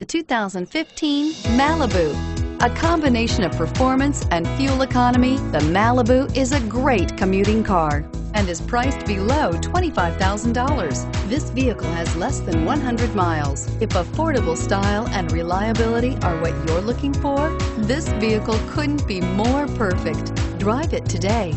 The 2015 Malibu. A combination of performance and fuel economy, the Malibu is a great commuting car and is priced below $25,000. This vehicle has less than 100 miles. If affordable style and reliability are what you're looking for, this vehicle couldn't be more perfect. Drive it today.